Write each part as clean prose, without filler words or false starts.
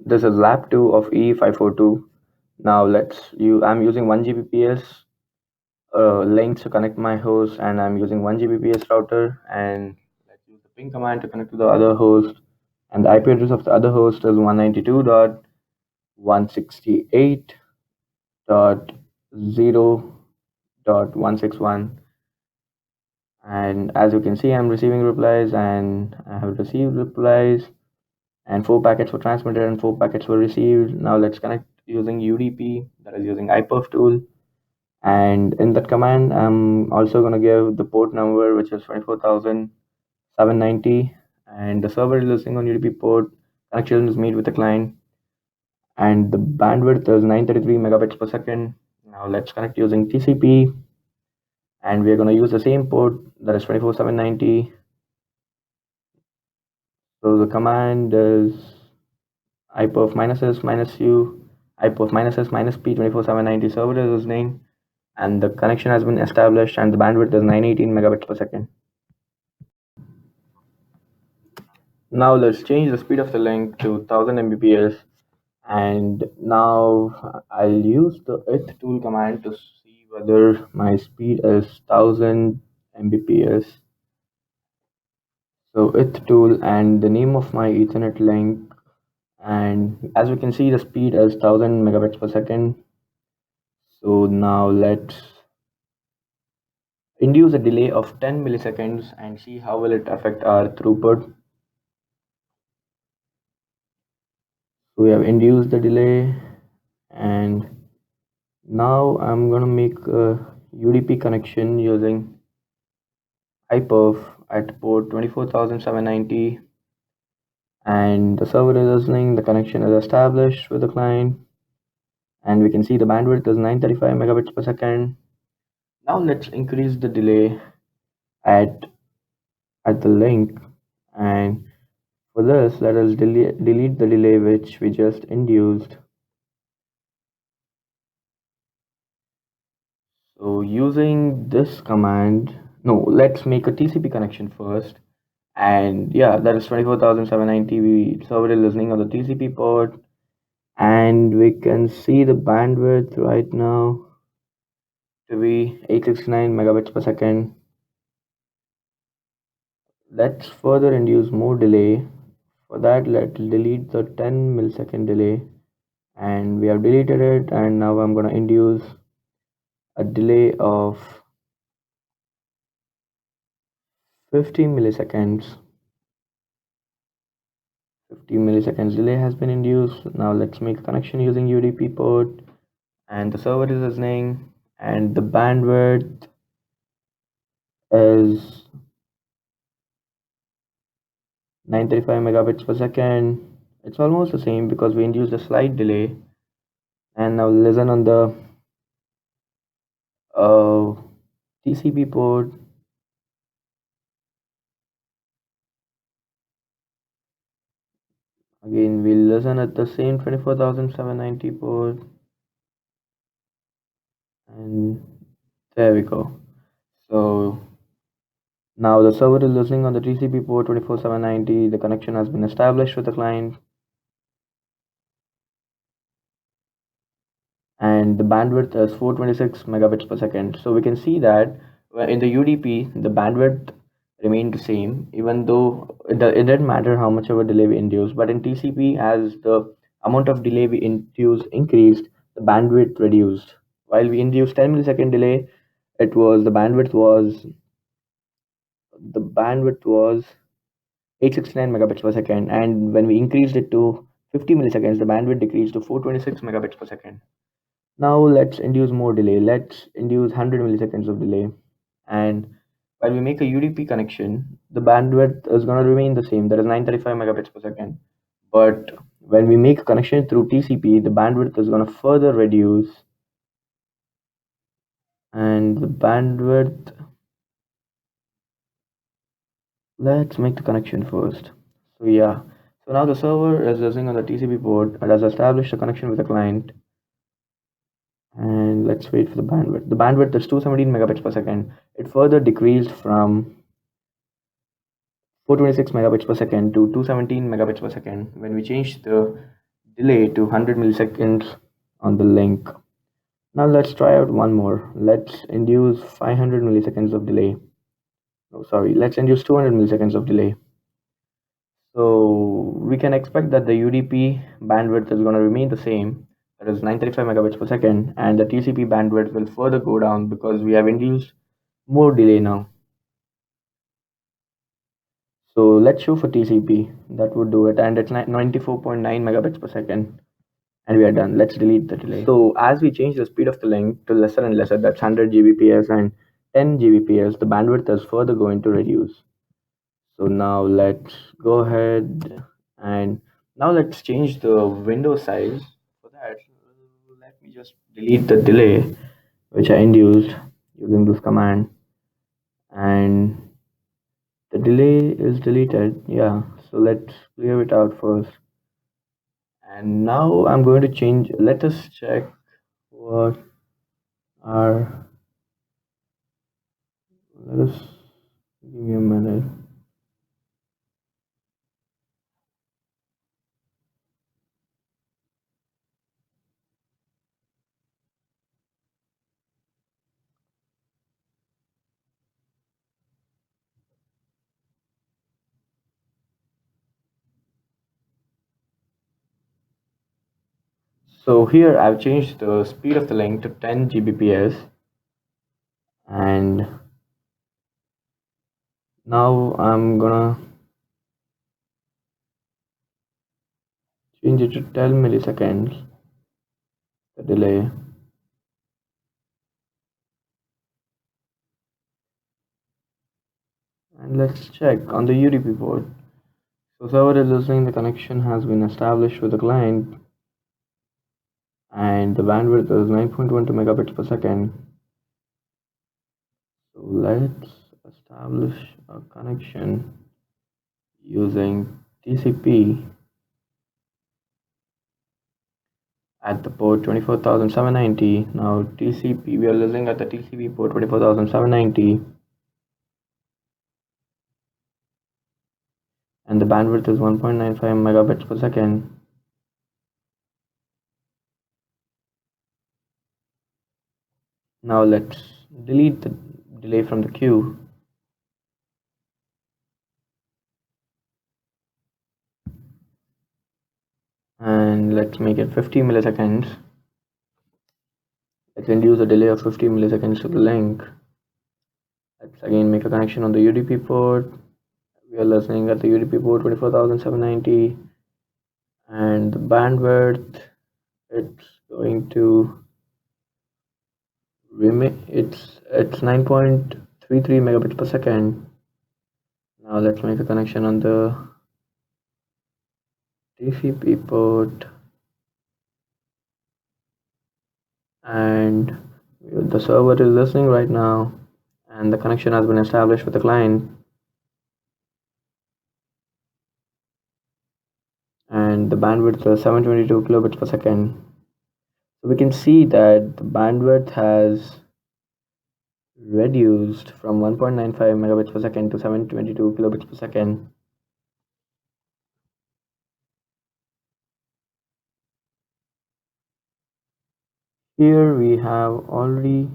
this is lap 2 of E542. Now I'm using 1 Gbps link to connect my host, and I'm using 1 Gbps router, and let's use the ping command to connect to the other host, and the IP address of the other host is 192.168.0.161. And as you can see, I'm receiving replies, and I have received replies, and 4 packets were transmitted and 4 packets were received. Now let's connect using UDP, that is using iperf tool. And in that command, I'm also going to give the port number, which is 24,790, and the server is listening on UDP port. Connection is made with the client, and the bandwidth is 933 megabits per second. Now let's connect using TCP, and we're going to use the same port, that is 24,790. So the command is iperf -s -u, iperf -s -p 24790. Server is listening, and the connection has been established, and the bandwidth is 918 megabits per second. Now let's change the speed of the link to 1000 Mbps, and now I'll use the it tool command to see whether my speed is 1000 Mbps. So it tool and the name of my Ethernet link, and as we can see, the speed is 1000 megabits per second. So now let's induce a delay of 10 milliseconds and see how will it affect our throughput. So we have induced the delay, and now I'm gonna make a UDP connection using iperf at port 24,790, and the server is listening. The connection is established with the client, and we can see the bandwidth is 935 megabits per second. Now let's increase the delay at the link, and for this, let us delete the delay which we just induced. So using this command, no, let's make a TCP connection first. And yeah, that is 24,790. We server is listening on the TCP port, and we can see the bandwidth right now to be 869 megabits per second. Let's further induce more delay. For that, let's delete the 10 millisecond delay, and we have deleted it. And now I'm going to induce a delay of 50 milliseconds. 50 milliseconds delay has been induced. Now let's make a connection using UDP port, and the server is listening, and the bandwidth is 935 megabits per second. It's almost the same because we induced a slight delay. And now listen on the TCP port. Again, we'll listen at the same 24,790 port, and there we go. So now the server is listening on the TCP port 24790. The connection has been established with the client, and the bandwidth is 426 megabits per second. So we can see that in the UDP, the bandwidth remained the same, even though it didn't matter how much of a delay we induced. But in TCP, as the amount of delay we induced increased, the bandwidth reduced. While we induced 10 millisecond delay, the bandwidth was 869 megabits per second, and when we increased it to 50 milliseconds, the bandwidth decreased to 426 megabits per second. Now let's induce more delay. Let's induce 100 milliseconds of delay. And when we make a UDP connection, the bandwidth is going to remain the same, that is 935 megabits per second. But when we make a connection through TCP, the bandwidth is going to further reduce. And the bandwidth, let's make the connection first. So yeah, so now the server is listening on the TCP port and has established a connection with the client. And let's wait for the bandwidth. The bandwidth is 217 megabits per second. It further decreased from 426 megabits per second to 217 megabits per second when we change the delay to 100 milliseconds on the link. Now let's try out one more. Let's induce 500 milliseconds of delay. No, sorry, let's induce 200 milliseconds of delay. So we can expect that the UDP bandwidth is going to remain the same, that is 935 megabits per second, and the TCP bandwidth will further go down because we have induced more delay now. So let's show for TCP, that would do it, and it's 94.9 megabits per second, and we are done. Let's delete the delay. So as we change the speed of the link to lesser and lesser, that's 100 Gbps and 10 Gbps, the bandwidth is further going to reduce. So now let's go ahead and now let's change the window size. For that, let me just delete the delay which I induced using this command, and the delay is deleted. Yeah, so let's clear it out first. And now I'm going to change. Let us check what are. Let us give me a minute. So here I've changed the speed of the link to 10 Gbps, and now I'm gonna change it to 10 milliseconds, the delay. And let's check on the UDP port. So server is listening, the connection has been established with the client, and the bandwidth is 9.12 megabits per second. So let's establish a connection using TCP at the port 24,790. Now TCP, we are listening at the TCP port 24,790, and the bandwidth is 1.95 megabits per second. Now let's delete the delay from the queue, and let's make it 50 milliseconds. Let's induce a delay of 50 milliseconds to the link. Let's again make a connection on the UDP port. We are listening at the UDP port 24,790, and the bandwidth, it's going to remain, it's 9.33 megabits per second. Now let's make a connection on the TCP port, and the server is listening right now, and the connection has been established with the client, and the bandwidth is 722 kilobits per second. So we can see that the bandwidth has reduced from 1.95 megabits per second to 722 kilobits per second. Here we have already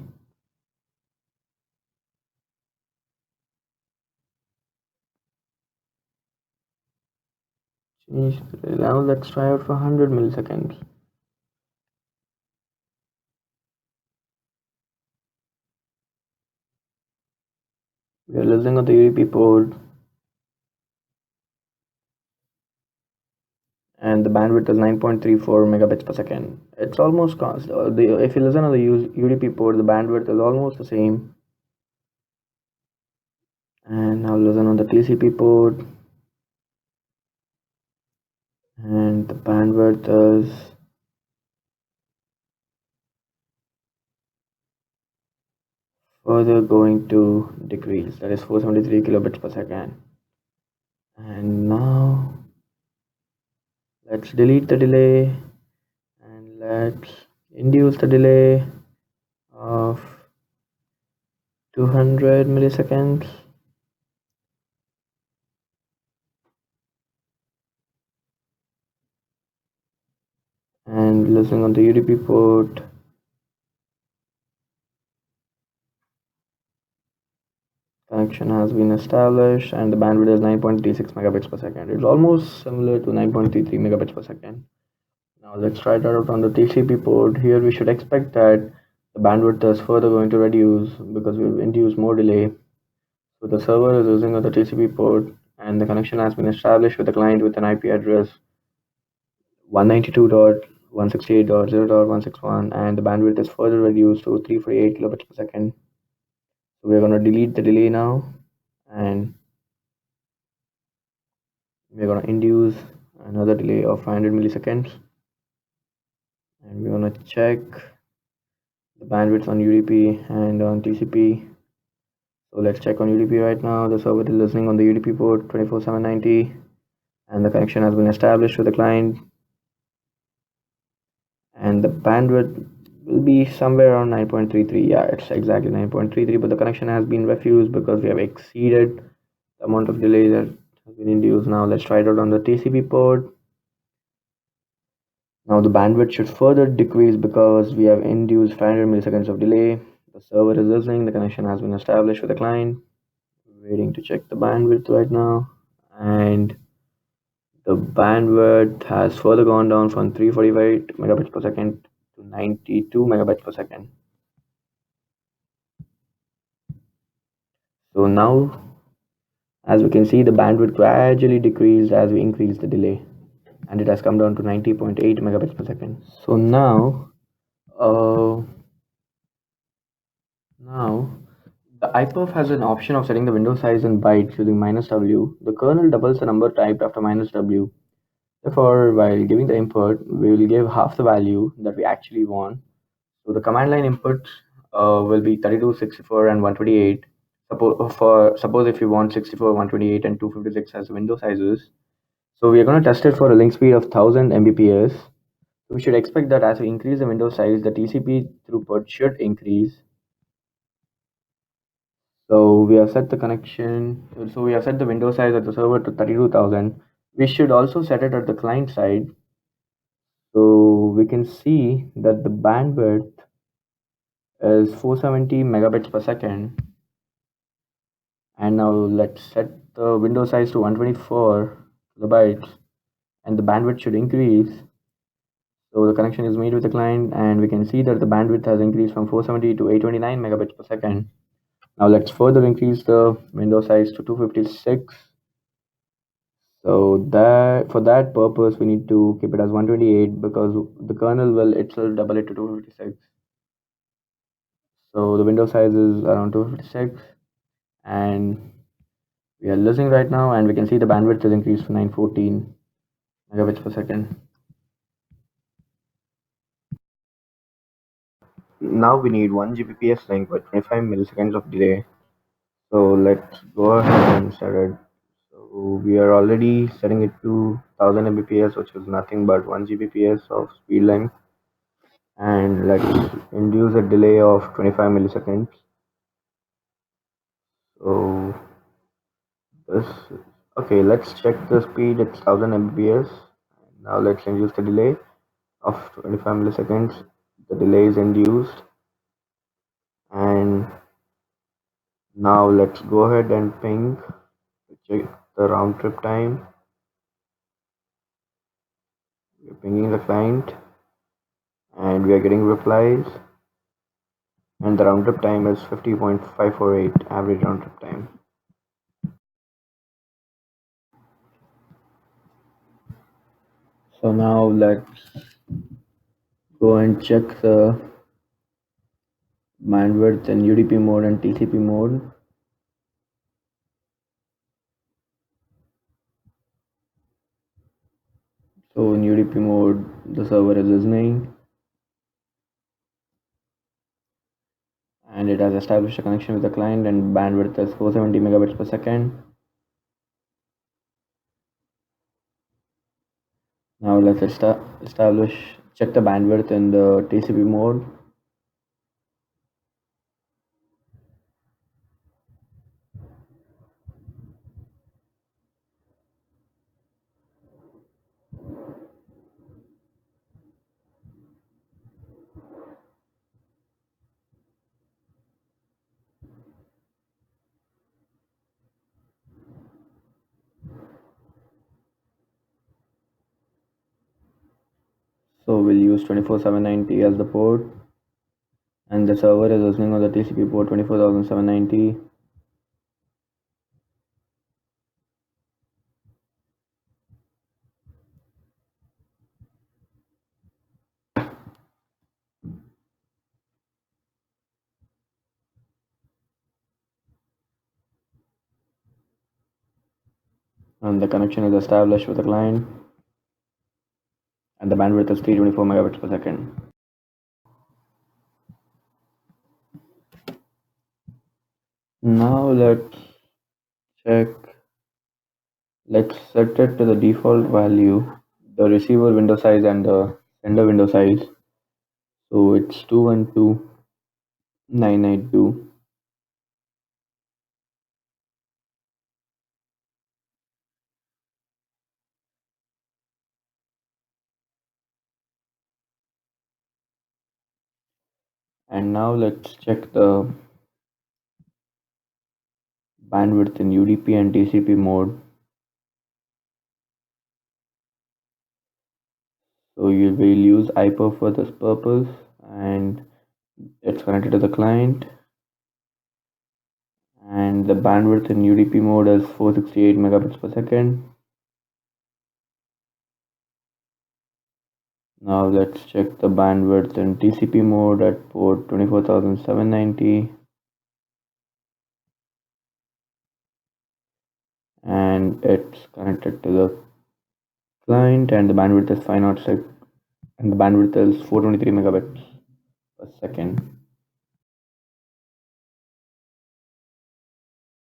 changed the delay. Now let's try out for 100 milliseconds. We are listening on the UDP port, and the bandwidth is 9.34 megabits per second. It's almost constant. If you listen on the UDP port, the bandwidth is almost the same. And now listen on the TCP port, and the bandwidth is further going to decrease, that is 473 kilobits per second. And now let's delete the delay, and let's induce the delay of 200 milliseconds. and listening on the UDP port. Connection has been established and the bandwidth is 9.36 megabits per second. It's almost similar to 9.33 megabits per second. Now let's try that out on the TCP port. Here we should expect that the bandwidth is further going to reduce because we've induced more delay. So the server is using the TCP port and the connection has been established with the client with an IP address 192.168.0.161 and the bandwidth is further reduced to 348 kilobits per second. So we're going to delete the delay now and we're going to induce another delay of 500 milliseconds and we're going to check the bandwidth on UDP and on TCP. So let's check on UDP right now. The server is listening on the UDP port 24790 and the connection has been established with the client and the bandwidth will be somewhere around 9.33. Yeah, it's exactly 9.33, but the connection has been refused because we have exceeded the amount of delay that has been induced. Now let's try it out on the TCP port. Now the bandwidth should further decrease because we have induced 500 milliseconds of delay. The server is listening, the connection has been established with the client. Waiting to check the bandwidth right now, and the bandwidth has further gone down from 348 megabits per second to 92 megabits per second. So now, as we can see, the bandwidth gradually decreased as we increase the delay, and it has come down to 90.8 megabits per second. So uh, now the iPerf has an option of setting the window size in bytes using -w. The kernel doubles the number typed after -w. Therefore, while giving the input, we will give half the value that we actually want. So the command line input will be 32, 64, and 128. Suppose if you want 64, 128, and 256 as window sizes. So we are going to test it for a link speed of 1000 Mbps. We should expect that as we increase the window size, the TCP throughput should increase. So we have set the connection. So we have set the window size at the server to 32,000. We should also set it at the client side. So we can see that the bandwidth is 470 megabits per second. And now let's set the window size to 124 kilobytes and the bandwidth should increase. So the connection is made with the client and we can see that the bandwidth has increased from 470 to 829 megabits per second. Now let's further increase the window size to 256. So that for that purpose we need to keep it as 128 because the kernel will itself double it to 256. So the window size is around 256 and we are listening right now and we can see the bandwidth is increased to 914 megabits per second. Now we need 1 Gbps link with 25 milliseconds of delay. So let's go ahead and set it. So we are already setting it to 1000 Mbps, which is nothing but 1 Gbps of speed length. And let's induce a delay of 25 milliseconds. So this, okay, let's check the speed. It's 1000 Mbps. Now let's induce the delay of 25 milliseconds. The delay is induced and now let's go ahead and ping to check the round trip time. We're pinging the client and we are getting replies and the round trip time is 50.548 average round trip time. So now let's go and check the bandwidth in UDP mode and TCP mode. So in UDP mode, the server is listening and it has established a connection with the client and bandwidth is 470 megabits per second. Now let's check the bandwidth in the TCP mode. So we'll use 24790 as the port, and the server is listening on the TCP port 24790. And the connection is established with the client, and the bandwidth is 324 megabits per second. Now check let's set it to the default value, the receiver window size and the sender window size. So it's 212992. And now let's check the bandwidth in UDP and TCP mode. So you will use iPerf for this purpose, and it's connected to the client, and the bandwidth in UDP mode is 468 megabits per second. Now let's check the bandwidth in TCP mode at port 24790, and it's connected to the client, and the bandwidth is 506, and the bandwidth is 423 megabits per second.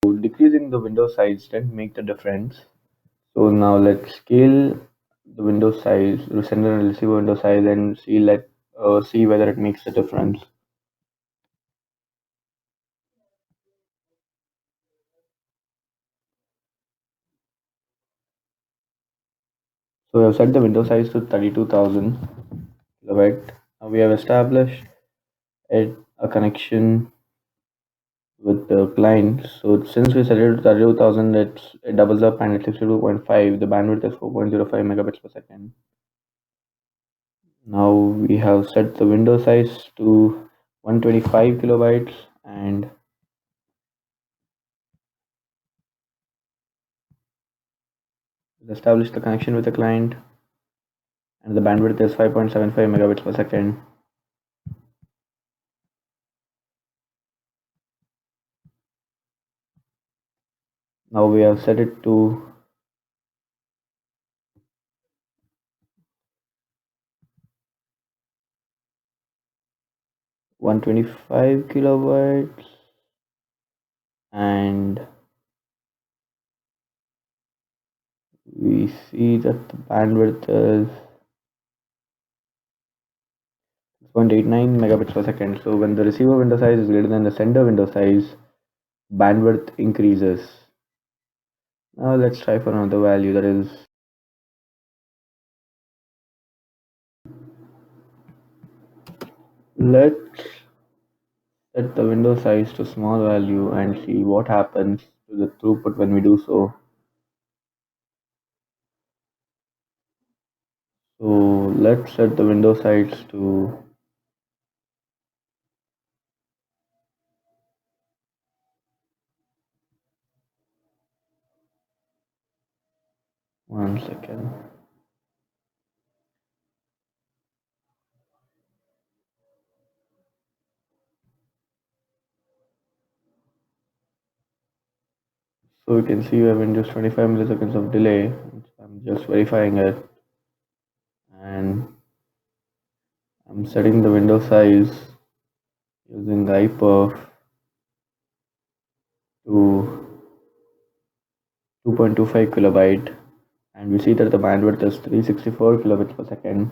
So decreasing the window size didn't make the difference. So now let's scale the window size, the sender and receiver window size, and see whether it makes a difference. So we have set the window size to 32,000 kilobyte. Now we have established a connection with the client. So since we set it to 32,000, it doubles up and it's 62.5. The bandwidth is 4.05 megabits per second. Now we have set the window size to 125 kilobytes, and established the connection with the client, and the bandwidth is 5.75 megabits per second. Now we have set it to 125 kilobytes, and we see that the bandwidth is 6.89 megabits per second. So when the receiver window size is greater than the sender window size, bandwidth increases. Now let's try for another value, that is let's set the window size to small value and see what happens to the throughput when we do so. So let's set the window size to 1 second. So you can see we have induced 25 milliseconds of delay. I'm just verifying it, and I'm setting the window size using iPerf to 2.25 kilobyte, and we see that the bandwidth is 364 kilobits per second.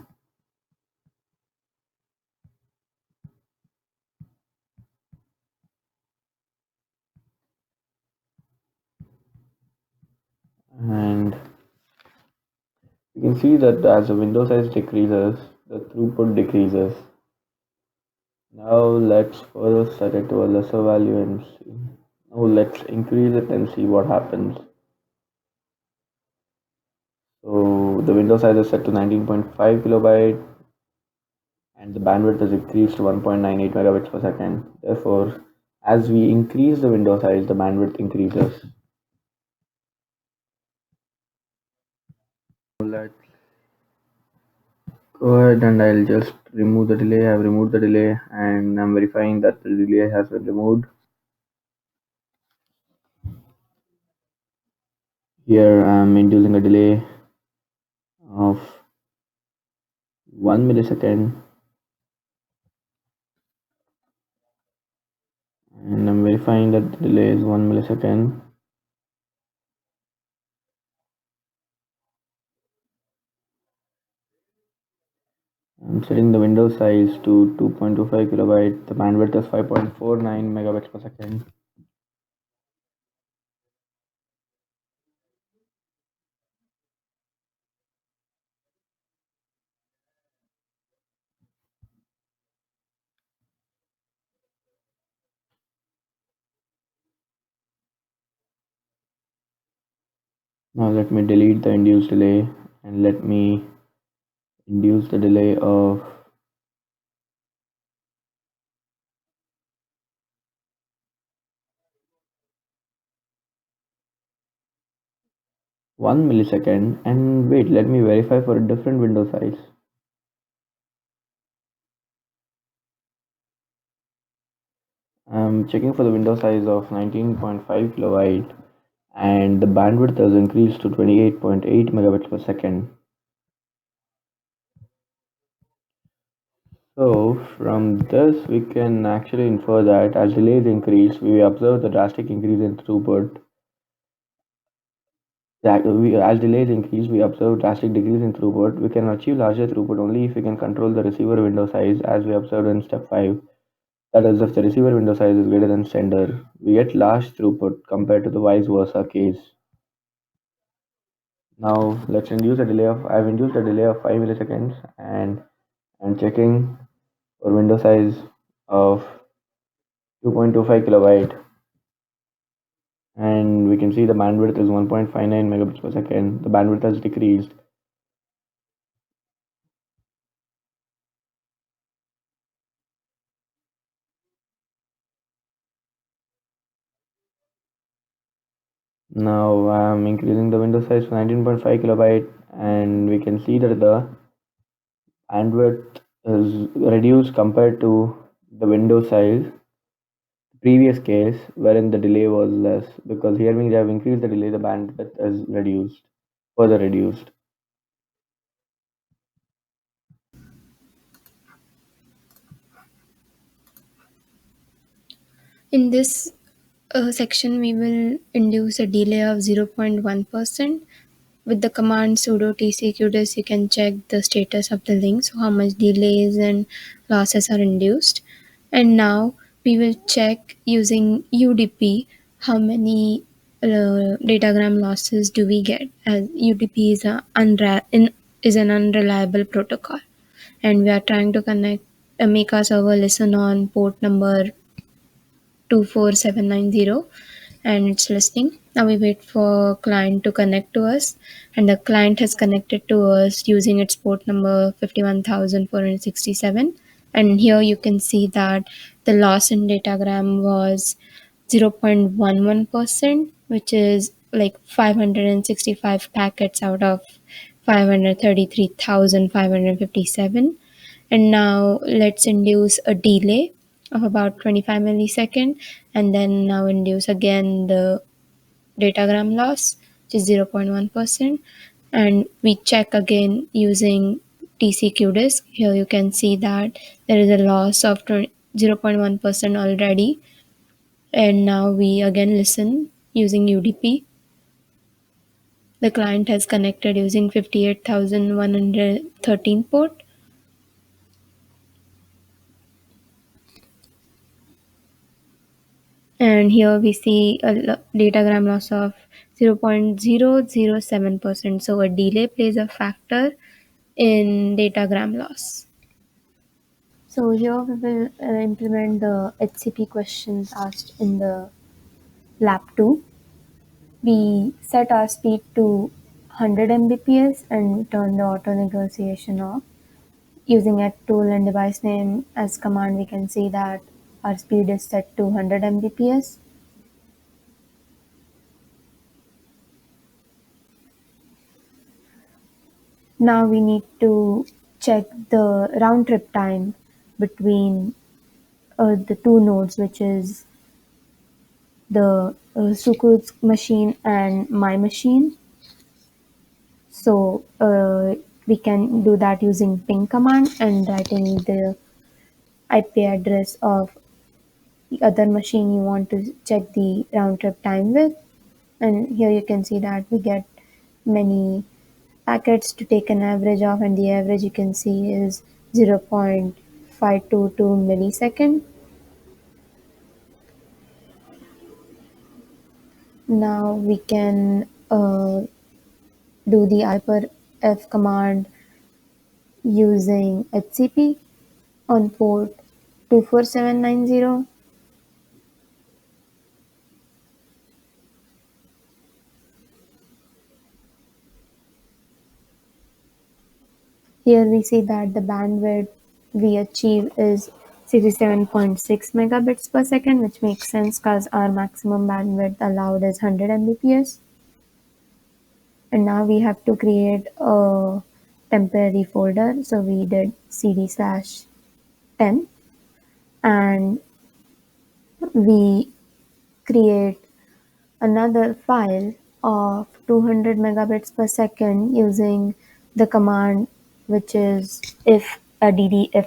And you can see that as the window size decreases, the throughput decreases. Now let's further set it to a lesser value and see. Now let's increase it and see what happens. So the window size is set to 19.5 kilobyte, and the bandwidth is increased to 1.98 megabits per second. Therefore, as we increase the window size, the bandwidth increases. Let's go ahead and I'll just remove the delay. I've removed the delay and I'm verifying that the delay has been removed. Here I'm inducing a delay of 1 millisecond and I'm verifying that the delay is 1 millisecond. I'm setting the window size to 2.25 kilobyte. The bandwidth is 5.49 megabits per second. Now let me delete the induced delay and let me induce the delay of 1 millisecond and wait, let me verify for a different window size. I'm checking for the window size of 19.5 kilobyte and the bandwidth has increased to 28.8 megabits per second. So from this we can actually infer that as delays increase, we observe the drastic increase in throughput. As delays increase, we observe drastic decrease in throughput. We can achieve larger throughput only if we can control the receiver window size as we observed in step 5. That is, if the receiver window size is greater than sender, we get large throughput compared to the vice versa case. Now let's induce a delay of, I've induced a delay of 5 milliseconds and I'm checking for window size of 2.25 kilobyte and we can see the bandwidth is 1.59 megabits per second. The bandwidth has decreased. Now I'm increasing the window size to 19.5 kilobyte and we can see that the bandwidth is reduced compared to the window size previous case wherein the delay was less, because here we have increased the delay, the bandwidth is reduced, further reduced. In this section, we will induce a delay of 0.1%. With the command sudo tcqdis, you can check the status of the link, so how much delays and losses are induced. And now we will check using UDP how many datagram losses do we get, as UDP is, is an unreliable protocol, and we are trying to make our server listen on port number 24790 and it's listening. Now we wait for client to connect to us, and the client has connected to us using its port number 51467. And here you can see that the loss in datagram was 0.11%, which is like 565 packets out of 533,557. And now let's induce a delay of about 25 millisecond, and then now induce again the datagram loss, which is 0.1%, and we check again using tcq disk. Here you can see that there is a loss of 0.1% already, and now we again listen using UDP. The client has connected using 58,113 port. And here we see a datagram loss of 0.007%. So a delay plays a factor in datagram loss. So here we will implement the HCP questions asked in the lab 2. We set our speed to 100 Mbps and turn the auto negotiation off. Using a tool and device name as command, we can see that our speed is set to 100 Mbps. Now we need to check the round trip time between the two nodes, which is the Sukruth machine and my machine. So we can do that using ping command and writing the IP address of the other machine you want to check the round trip time with. And here you can see that we get many packets to take an average of, and the average you can see is 0.522 millisecond. Now we can do the hyperf command using HCP on port 24790. Here we see that the bandwidth we achieve is 67.6 megabits per second, which makes sense because our maximum bandwidth allowed is 100 Mbps. And now we have to create a temporary folder. So we did cd/temp and we create another file of 200 megabits per second using the command which is if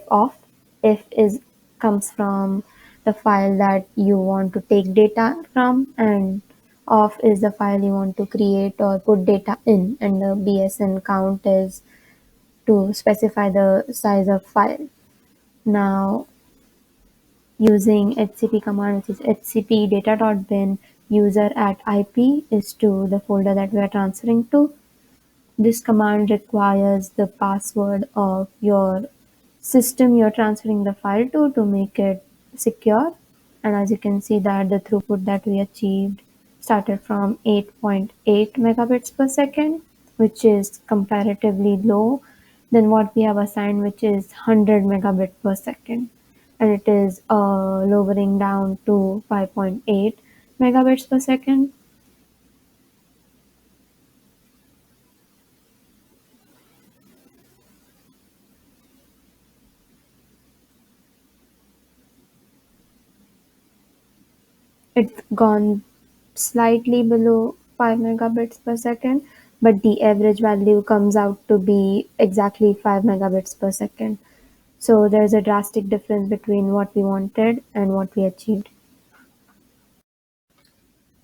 off. If is comes from the file that you want to take data from, and off is the file you want to create or put data in, and the bsn count is to specify the size of file. Now using HCP command, which is HCP data.bin user at IP is to the folder that we are transferring to. This command requires the password of your system you're transferring the file to make it secure. And as you can see that the throughput that we achieved started from 8.8 megabits per second, which is comparatively low than what we have assigned, which is 100 megabit per second. And it is lowering down to 5.8 megabits per second. It's gone slightly below 5 megabits per second, but the average value comes out to be exactly 5 megabits per second. So there's a drastic difference between what we wanted and what we achieved.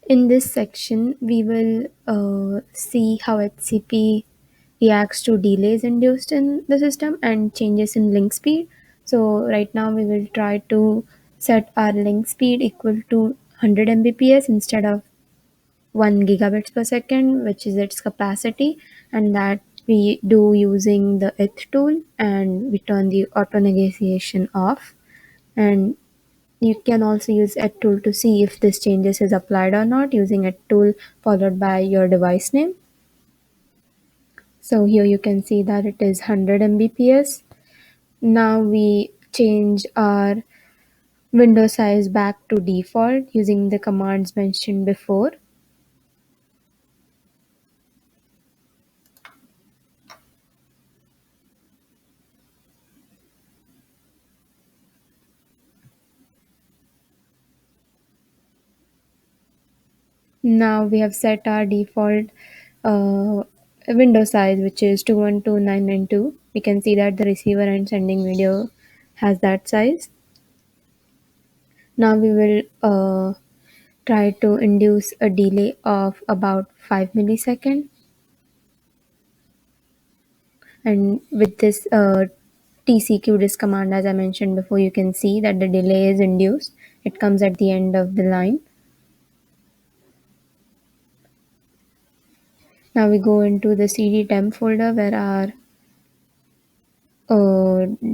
In this section, we will see how HCP reacts to delays induced in the system and changes in link speed. So right now we will try to set our link speed equal to 100 Mbps instead of 1 gigabits per second, which is its capacity, and that we do using the eth tool, and we turn the auto negotiation off. And you can also use eth tool to see if this changes is applied or not using eth tool followed by your device name. So here you can see that it is 100 Mbps. Now we change our window size back to default using the commands mentioned before. Now we have set our default uh, window size, which is 212992. We can see that the receiver and sending video has that size. Now we will try to induce a delay of about 5 millisecond. And with this TCQ disk command, as I mentioned before, you can see that the delay is induced. It comes at the end of the line. Now we go into the cd temp folder where our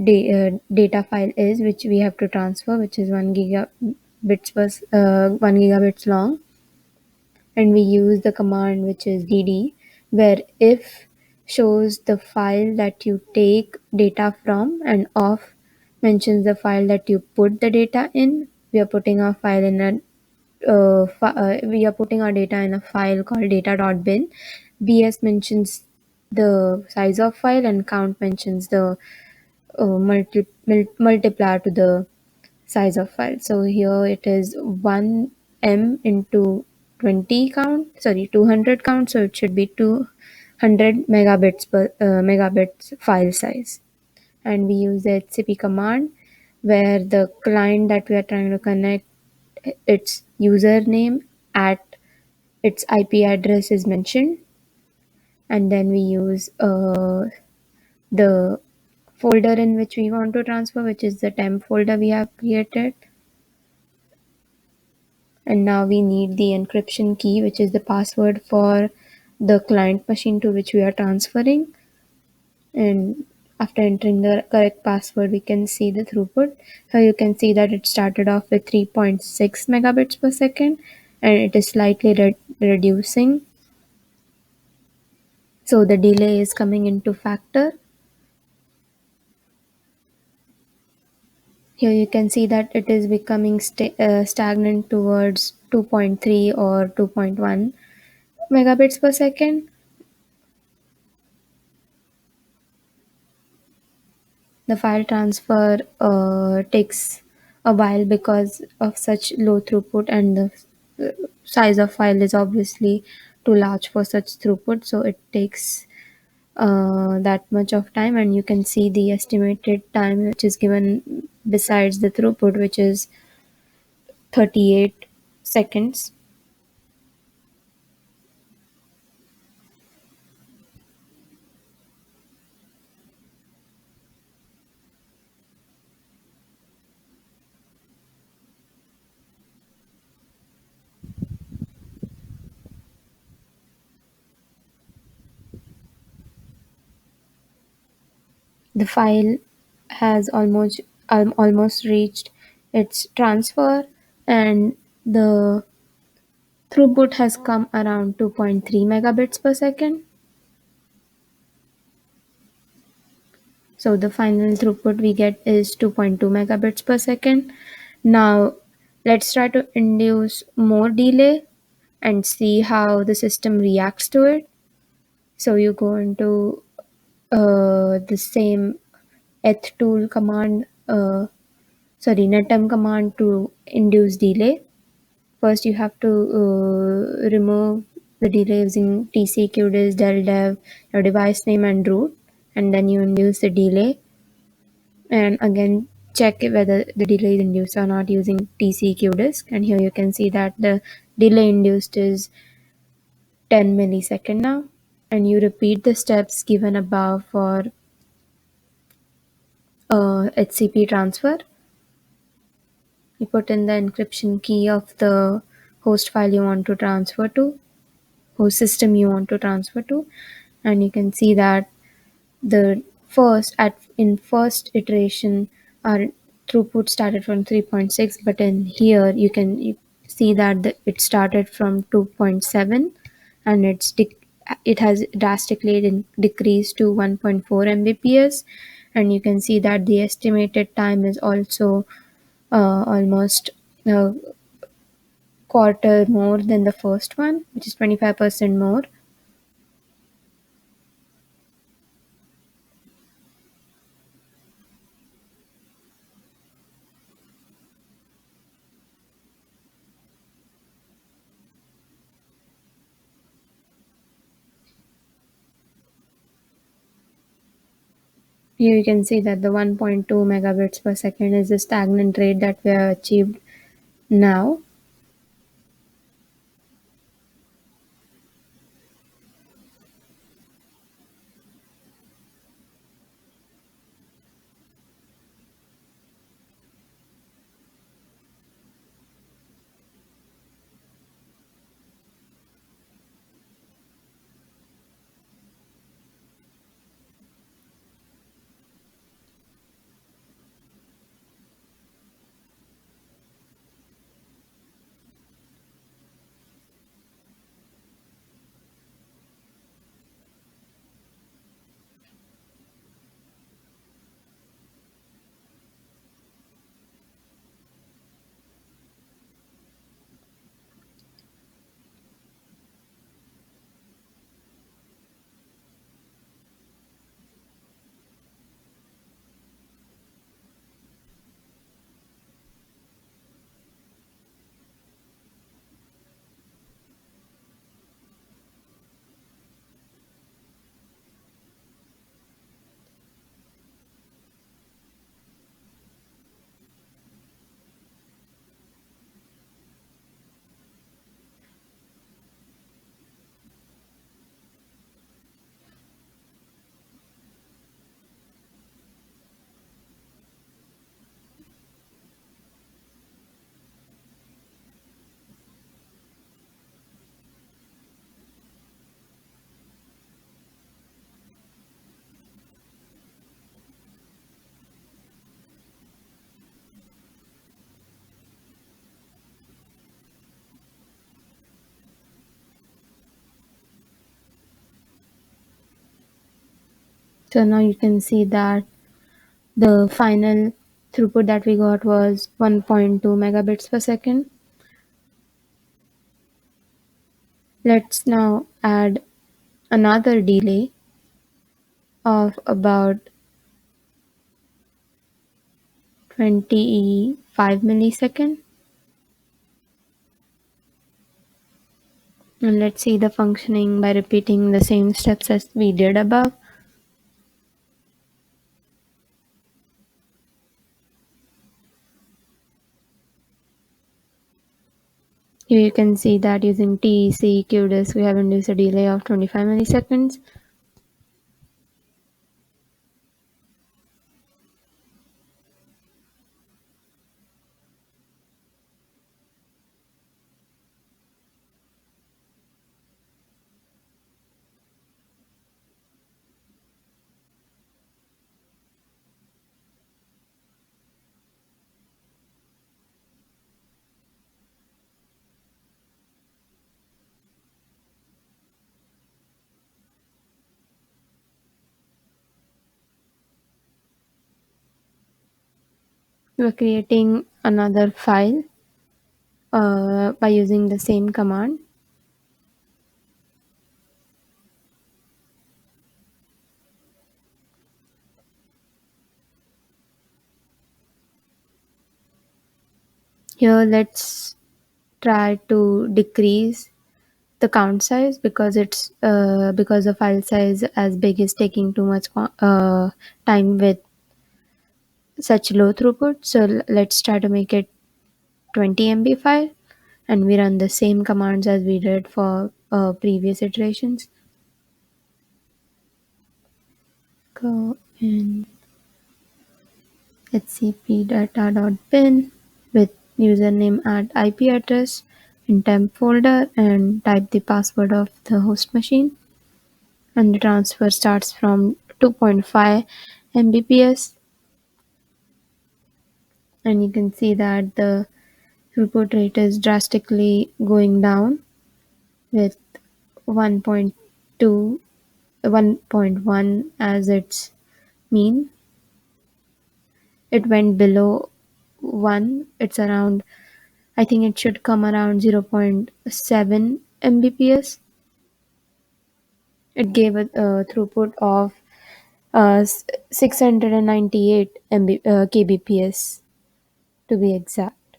data file is, which we have to transfer, which is 1 gigabits long. And we use the command which is dd, where if shows the file that you take data from, and off mentions the file that you put the data in. We are putting our file in a we are putting our data in a file called data.bin. BS mentions the size of file, and count mentions the multiplier to the size of file. So here it is 1 m into 20 count, sorry, 200 count, so it should be 200 megabits per megabits file size. And we use the HCP command where the client that we are trying to connect, its username at its IP address is mentioned, and then we use the folder in which we want to transfer, which is the temp folder we have created. And now we need the encryption key, which is the password for the client machine to which we are transferring. And after entering the correct password, we can see the throughput. Here you can see that it started off with 3.6 megabits per second, and it is slightly reducing. So the delay is coming into factor. Here you can see that it is becoming stagnant towards 2.3 or 2.1 megabits per second. The file transfer takes a while because of such low throughput, and the size of file is obviously too large for such throughput, so it takes that much of time. And you can see the estimated time which is given besides the throughput, which is 38 seconds. The file has almost reached its transfer, and the throughput has come around 2.3 megabits per second. So the final throughput we get is 2.2 megabits per second. Now let's try to induce more delay and see how the system reacts to it. So you go into the same eth_tool command, netem command to induce delay. First, you have to remove the delay using tcqdis, deldev, your device name, and root, and then you induce the delay. And again, check whether the delay is induced or not using tcqdisk. And here you can see that the delay induced is 10 millisecond now. And you repeat the steps given above for HCP transfer. You put in the encryption key of the host file you want to transfer to, host system you want to transfer to, and you can see that the first iteration our throughput started from 3.6, but in here you see that it started from 2.7, and it has drastically decreased to 1.4 mbps. And you can see that the estimated time is also almost a quarter more than the first one, which is 25% more. Here you can see that the 1.2 megabits per second is the stagnant rate that we have achieved now. So now you can see that the final throughput that we got was 1.2 megabits per second. Let's now add another delay of about 25 millisecond, and let's see the functioning by repeating the same steps as we did above. Here you can see that using TEC QDIS we have induced a delay of 25 milliseconds. We're creating another file by using the same command. Here let's try to decrease the count size because the file size as big is taking too much time with such low throughput. So let's try to make it 20 MB file, and we run the same commands as we did for previous iterations. Go in hcp-data.bin with username at IP address in temp folder and type the password of the host machine, and the transfer starts from 2.5 Mbps, and you can see that the throughput rate is drastically going down with 1.2 1.1 as its mean. It went below 1. It's around, I think it should come around 0.7 Mbps. It gave a throughput of 698 kbps to be exact.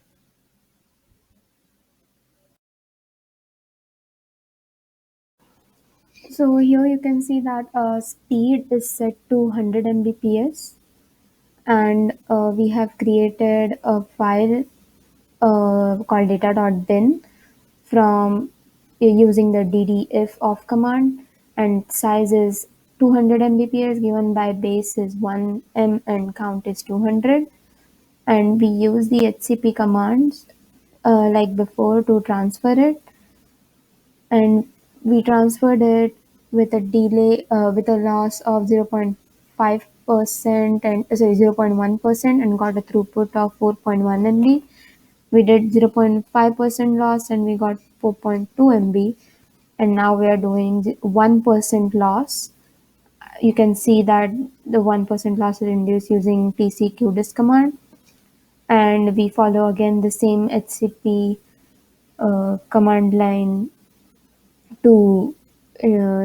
So here you can see that speed is set to 100 Mbps, and we have created a file called data.bin from using the ddif off command, and size is 200 Mbps given by base is 1m and count is 200, and we use the hcp commands like before to transfer it, and we transferred it with a delay with a loss of 0.5% and 0.1% and got a throughput of 4.1 MB. We did 0.5% loss and we got 4.2 MB, and now we are doing 1% loss. You can see that the 1% loss is induced using tcqdis command, and we follow again the same hcp command line to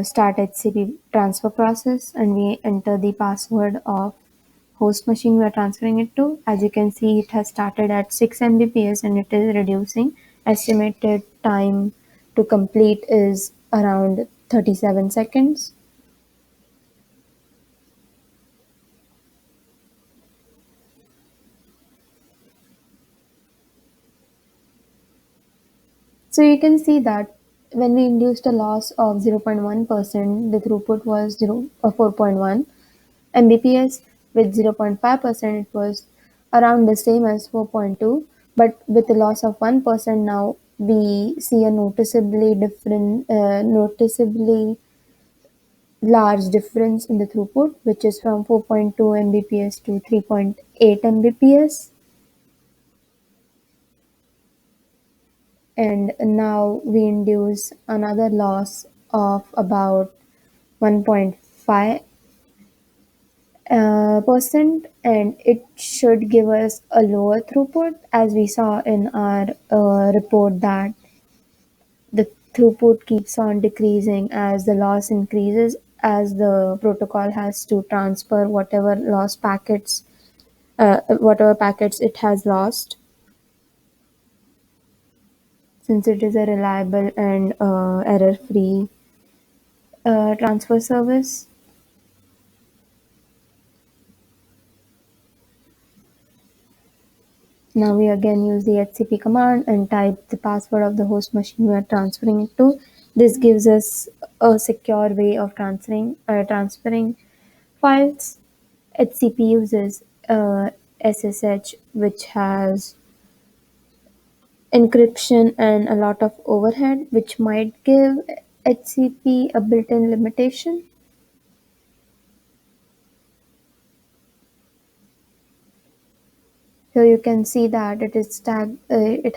start HCP transfer process, and we enter the password of host machine we are transferring it to. As you can see, it has started at 6 Mbps and it is reducing. Estimated time to complete is around 37 seconds. So you can see that when we induced a loss of 0.1%, the throughput was 4.1 Mbps. With 0.5%, it was around the same as 4.2, but with the loss of 1% now, we see a noticeably large difference in the throughput, which is from 4.2 Mbps to 3.8 Mbps. And now we induce another loss of about 1.5 percent, and it should give us a lower throughput, as we saw in our report that the throughput keeps on decreasing as the loss increases, as the protocol has to transfer whatever packets it has lost, since it is a reliable and error free transfer service. Now we again use the HCP command and type the password of the host machine we are transferring it to. This gives us a secure way of transferring files. HCP uses SSH, which has encryption and a lot of overhead, which might give HCP a built-in limitation. Here you can see that it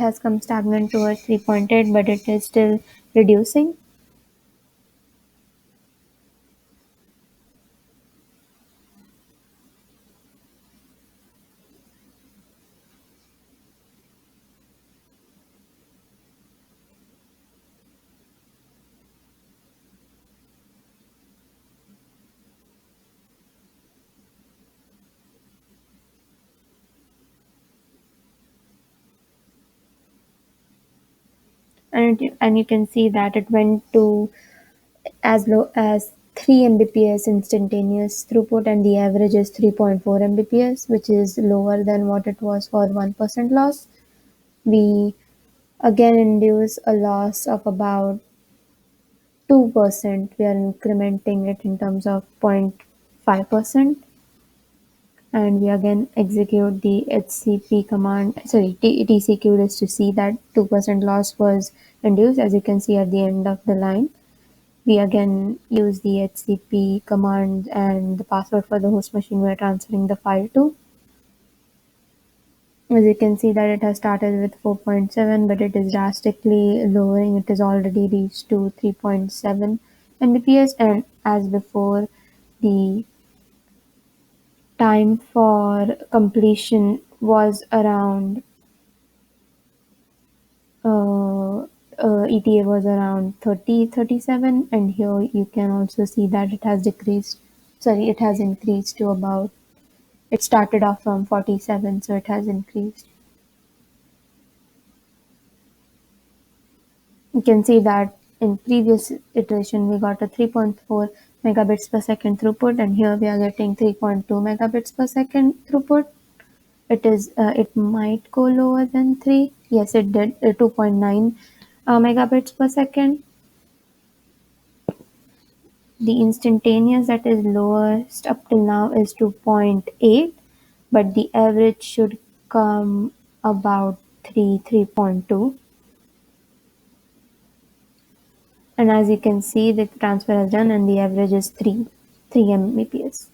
has come stagnant towards 3.8, but it is still reducing. And you can see that it went to as low as 3 Mbps instantaneous throughput, and the average is 3.4 Mbps, which is lower than what it was for 1% loss. We again induce a loss of about 2%. We are incrementing it in terms of 0.5%, and we again execute the HCP command, sorry, TCQ, is to see that 2% loss was induced, as you can see at the end of the line. We again use the HCP command and the password for the host machine we are transferring the file to. As you can see that it has started with 4.7, but it is drastically lowering. It is already reached to 3.7 Mbps, and as before, the time for completion was around ETA was around 37, and here you can also see that it has increased to about, it started off from 47, so it has increased. You can see that in previous iteration we got a 3.4 megabits per second throughput, and here we are getting 3.2 megabits per second throughput. It might go lower than 3. Yes, it did. 2.9 megabits per second. The instantaneous that is lowest up till now is 2.8, but the average should come about 3.2. And as you can see, the transfer has done, and the average is 3 Mbps.